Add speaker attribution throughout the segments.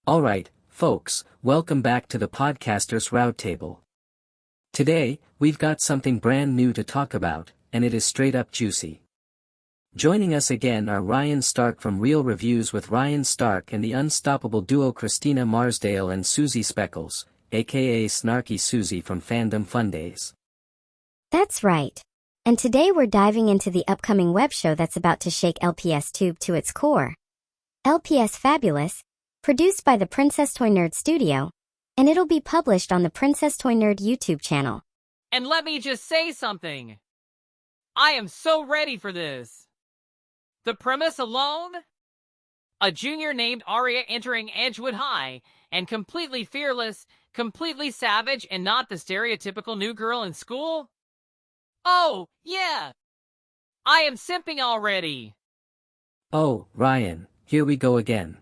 Speaker 1: Alright, folks, welcome back to the Podcasters Roundtable. Today, we've got something brand new to talk about, and it is straight up juicy. Joining us again are Ryan Stark from Real Reviews with Ryan Stark and the unstoppable duo Christina Marsdale and Susie Speckles, aka Snarky Susie from Fandom Fundays.
Speaker 2: That's right. And today we're diving into the upcoming web show that's about to shake LPS Tube to its core. LPS Fabulous, produced by the PrincessToyNerd studio, and it'll be published on the PrincessToyNerd YouTube channel.
Speaker 3: And let me just say something. I am so ready for this. The premise alone? A junior named Aria entering Edgewood High, and completely fearless, completely savage, and not the stereotypical new girl in school? Oh, yeah! I am simping already!
Speaker 1: Oh, Ryan, here we go again.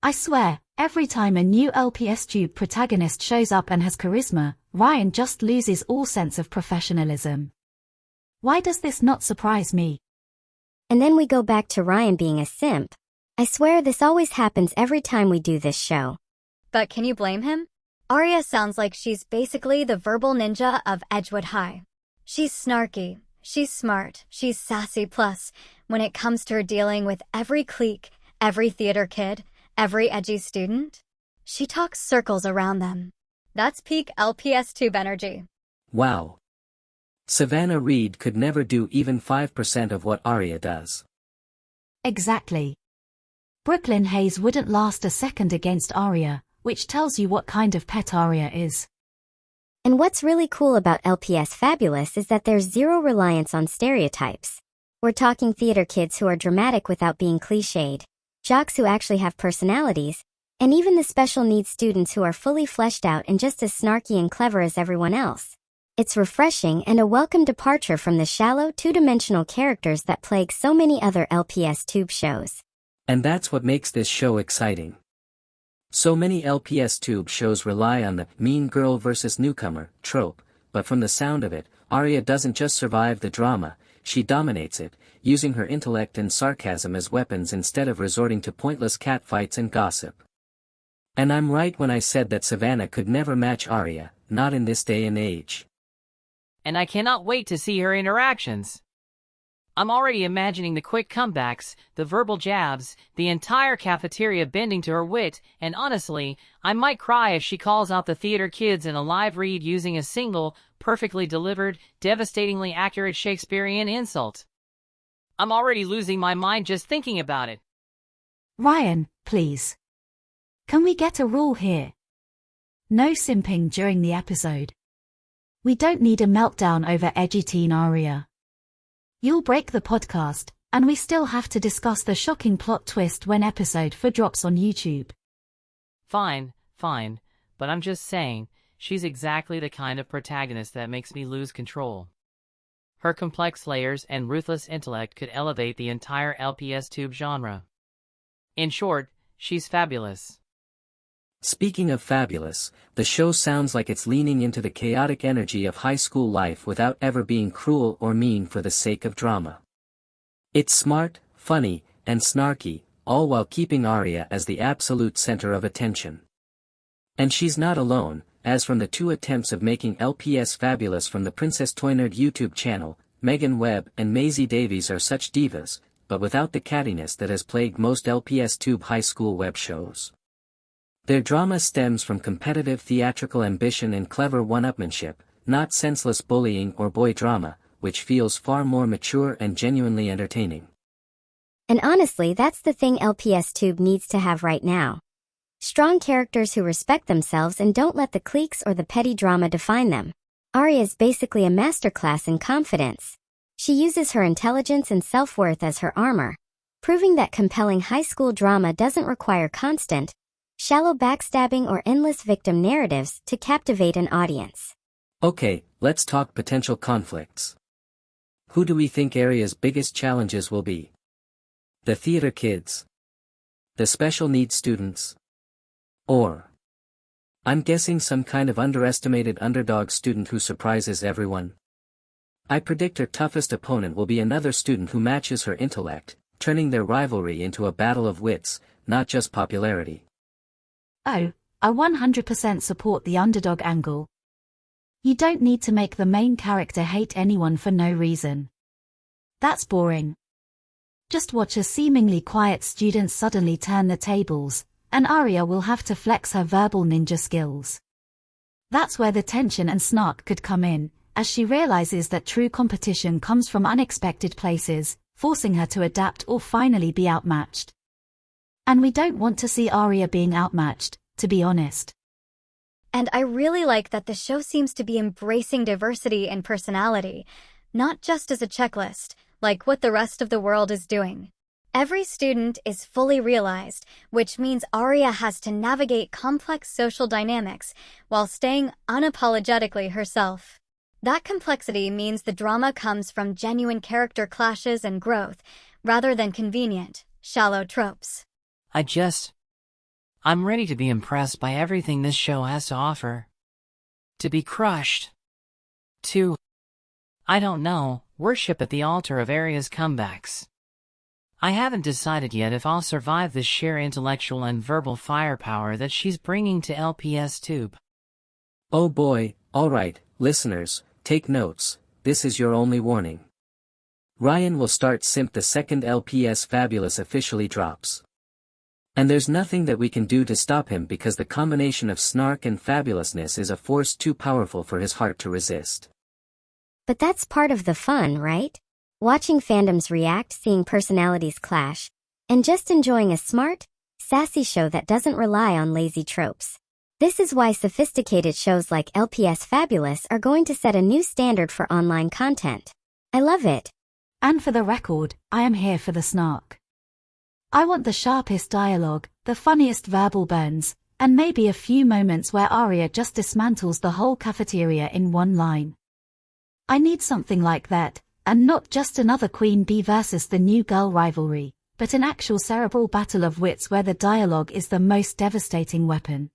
Speaker 4: I swear, every time a new LPS Tube protagonist shows up and has charisma, Ryan just loses all sense of professionalism. Why does this not surprise me?
Speaker 2: And then we go back to Ryan being a simp. I swear this always happens every time we do this show.
Speaker 5: But can you blame him? Aria sounds like she's basically the verbal ninja of Edgewood High. She's snarky, she's smart, she's sassy, plus, when it comes to her dealing with every clique, every theater kid, every edgy student, she talks circles around them. That's peak LPS Tube energy.
Speaker 1: Wow. Savannah Reed could never do even 5% of what Aria does.
Speaker 4: Exactly. Brooklyn Hayes wouldn't last a second against Aria, which tells you what kind of pet Aria is.
Speaker 2: And what's really cool about LPS Fabulous is that there's zero reliance on stereotypes. We're talking theater kids who are dramatic without being cliched, jocks who actually have personalities, and even the special needs students who are fully fleshed out and just as snarky and clever as everyone else. It's refreshing and a welcome departure from the shallow, two-dimensional characters that plague so many other LPS Tube shows.
Speaker 1: And that's what makes this show exciting. So many LPS Tube shows rely on the mean girl versus newcomer trope, but from the sound of it, Aria doesn't just survive the drama, she dominates it, using her intellect and sarcasm as weapons instead of resorting to pointless catfights and gossip. And I'm right when I said that Savannah could never match Aria, not in this day and age.
Speaker 3: And I cannot wait to see her interactions. I'm already imagining the quick comebacks, the verbal jabs, the entire cafeteria bending to her wit, and honestly, I might cry if she calls out the theater kids in a live read using a single, perfectly delivered, devastatingly accurate Shakespearean insult. I'm already losing my mind just thinking about it.
Speaker 4: Ryan, please. Can we get a rule here? No simping during the episode. We don't need a meltdown over edgy teen Aria. You'll break the podcast, and we still have to discuss the shocking plot twist when episode 4 drops on YouTube.
Speaker 3: Fine, but I'm just saying, she's exactly the kind of protagonist that makes me lose control. Her complex layers and ruthless intellect could elevate the entire LPS Tube genre. In short, she's fabulous.
Speaker 1: Speaking of fabulous, the show sounds like it's leaning into the chaotic energy of high school life without ever being cruel or mean for the sake of drama. It's smart, funny, and snarky, all while keeping Aria as the absolute center of attention. And she's not alone, as from the two attempts of making LPS Fabulous from the PrincessToyNerd YouTube channel, Megan Webb and Maisie Davies are such divas, but without the cattiness that has plagued most LPS Tube high school web shows. Their drama stems from competitive theatrical ambition and clever one-upmanship, not senseless bullying or boy drama, which feels far more mature and genuinely entertaining.
Speaker 2: And honestly, that's the thing LPS Tube needs to have right now. Strong characters who respect themselves and don't let the cliques or the petty drama define them. Aria is basically a masterclass in confidence. She uses her intelligence and self-worth as her armor, proving that compelling high school drama doesn't require constant, shallow backstabbing or endless victim narratives to captivate an audience.
Speaker 1: Okay, let's talk potential conflicts. Who do we think Aria's biggest challenges will be? The theater kids? The special needs students? Or, I'm guessing some kind of underestimated underdog student who surprises everyone. I predict her toughest opponent will be another student who matches her intellect, turning their rivalry into a battle of wits, not just popularity.
Speaker 4: Oh, I 100% support the underdog angle. You don't need to make the main character hate anyone for no reason. That's boring. Just watch a seemingly quiet student suddenly turn the tables, and Aria will have to flex her verbal ninja skills. That's where the tension and snark could come in, as she realizes that true competition comes from unexpected places, forcing her to adapt or finally be outmatched. And we don't want to see Aria being outmatched, to be honest.
Speaker 5: And I really like that the show seems to be embracing diversity in personality, not just as a checklist, like what the rest of the world is doing. Every student is fully realized, which means Aria has to navigate complex social dynamics while staying unapologetically herself. That complexity means the drama comes from genuine character clashes and growth, rather than convenient, shallow tropes.
Speaker 3: I'm ready to be impressed by everything this show has to offer. To be crushed. To, I don't know, worship at the altar of Aria's comebacks. I haven't decided yet if I'll survive the sheer intellectual and verbal firepower that she's bringing to LPS Tube.
Speaker 1: Oh boy, alright, listeners, take notes, this is your only warning. Ryan will start simp the second LPS Fabulous officially drops. And there's nothing that we can do to stop him because the combination of snark and fabulousness is a force too powerful for his heart to resist.
Speaker 2: But that's part of the fun, right? Watching fandoms react, seeing personalities clash, and just enjoying a smart, sassy show that doesn't rely on lazy tropes. This is why sophisticated shows like LPS Fabulous are going to set a new standard for online content. I love it.
Speaker 4: And for the record, I am here for the snark. I want the sharpest dialogue, the funniest verbal burns, and maybe a few moments where Aria just dismantles the whole cafeteria in one line. I need something like that, and not just another queen bee versus the new girl rivalry, but an actual cerebral battle of wits where the dialogue is the most devastating weapon.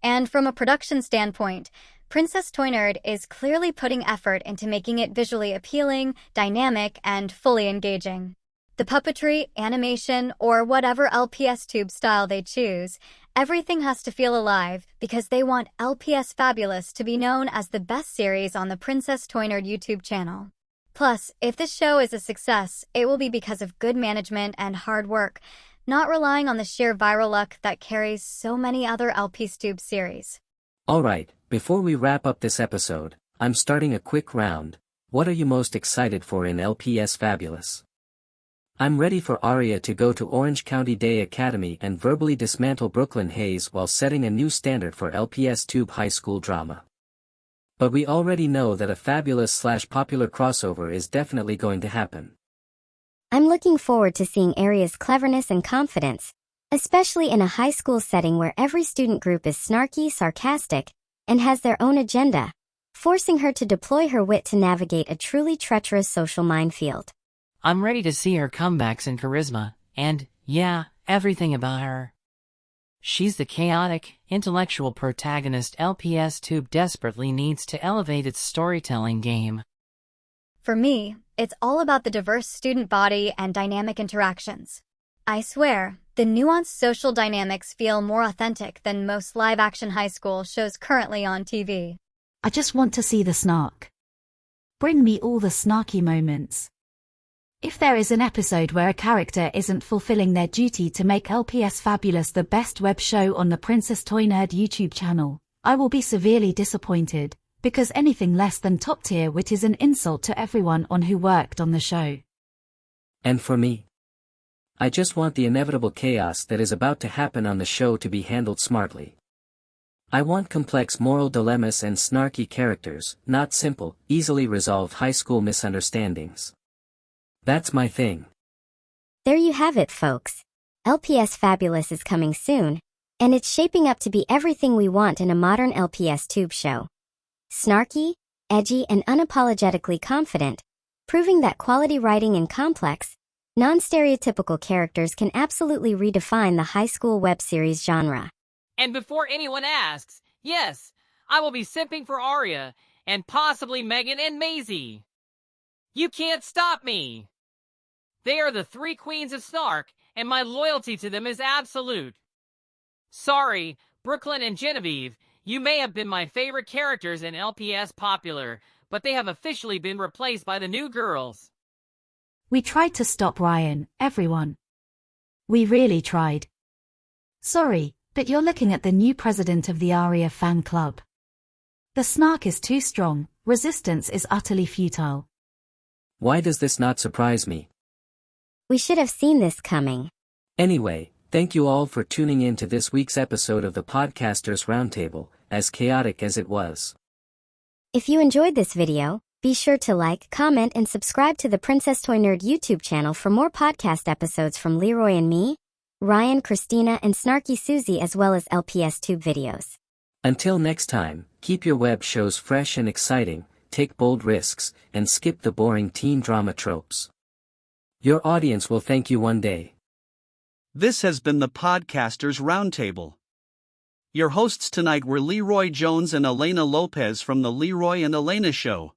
Speaker 5: And from a production standpoint, PrincessToyNerd is clearly putting effort into making it visually appealing, dynamic, and fully engaging. The puppetry, animation, or whatever LPS Tube style they choose, everything has to feel alive because they want LPS Fabulous to be known as the best series on the PrincessToyNerd YouTube channel. Plus, if this show is a success, it will be because of good management and hard work, not relying on the sheer viral luck that carries so many other LPS Tube series.
Speaker 1: Alright, before we wrap up this episode, I'm starting a quick round. What are you most excited for in LPS Fabulous? I'm ready for Aria to go to Orange County Day Academy and verbally dismantle Brooklyn Hayes while setting a new standard for LPS Tube high school drama. But we already know that a fabulous/popular crossover is definitely going to happen.
Speaker 2: I'm looking forward to seeing Aria's cleverness and confidence, especially in a high school setting where every student group is snarky, sarcastic, and has their own agenda, forcing her to deploy her wit to navigate a truly treacherous social minefield.
Speaker 3: I'm ready to see her comebacks and charisma, and, yeah, everything about her. She's the chaotic, intellectual protagonist LPS Tube desperately needs to elevate its storytelling game.
Speaker 5: For me, it's all about the diverse student body and dynamic interactions. I swear, the nuanced social dynamics feel more authentic than most live-action high school shows currently on TV.
Speaker 4: I just want to see the snark. Bring me all the snarky moments. If there is an episode where a character isn't fulfilling their duty to make LPS Fabulous the best web show on the PrincessToyNerd YouTube channel, I will be severely disappointed, because anything less than top-tier wit is an insult to everyone who worked on the show.
Speaker 1: And for me, I just want the inevitable chaos that is about to happen on the show to be handled smartly. I want complex moral dilemmas and snarky characters, not simple, easily resolved high school misunderstandings. That's my thing.
Speaker 2: There you have it, folks. LPS Fabulous is coming soon, and it's shaping up to be everything we want in a modern LPS Tube show. Snarky, edgy, and unapologetically confident, proving that quality writing and complex, non-stereotypical characters can absolutely redefine the high school web series genre.
Speaker 3: And before anyone asks, yes, I will be simping for Aria, and possibly Megan and Maisie. You can't stop me! They are the three queens of snark, and my loyalty to them is absolute. Sorry, Brooklyn and Genevieve, you may have been my favorite characters in LPS Popular, but they have officially been replaced by the new girls.
Speaker 4: We tried to stop Ryan, everyone. We really tried. Sorry, but you're looking at the new president of the Aria fan club. The snark is too strong, resistance is utterly futile.
Speaker 1: Why does this not surprise me?
Speaker 2: We should have seen this coming.
Speaker 1: Anyway, thank you all for tuning in to this week's episode of the Podcasters Roundtable, as chaotic as it was.
Speaker 2: If you enjoyed this video, be sure to like, comment, and subscribe to the PrincessToyNerd YouTube channel for more podcast episodes from Leroy and me, Ryan, Christina, and Snarky Susie, as well as LPS Tube videos.
Speaker 1: Until next time, keep your web shows fresh and exciting, take bold risks, and skip the boring teen drama tropes. Your audience will thank you one day.
Speaker 6: This has been the Podcasters Roundtable. Your hosts tonight were Leroy Jones and Elena Lopez from the Leroy and Elena Show,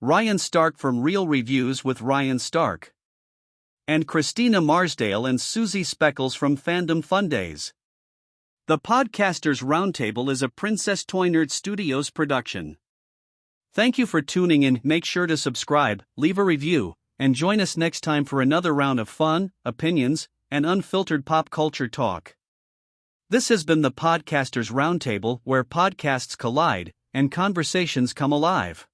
Speaker 6: Ryan Stark from Real Reviews with Ryan Stark, and Christina Marsdale and Susie Speckles from Fandom Fundays. The Podcasters Roundtable is a PrincessToyNerd Studios production. Thank you for tuning in. Make sure to subscribe, leave a review, and join us next time for another round of fun, opinions, and unfiltered pop culture talk. This has been the Podcasters Roundtable, where podcasts collide and conversations come alive.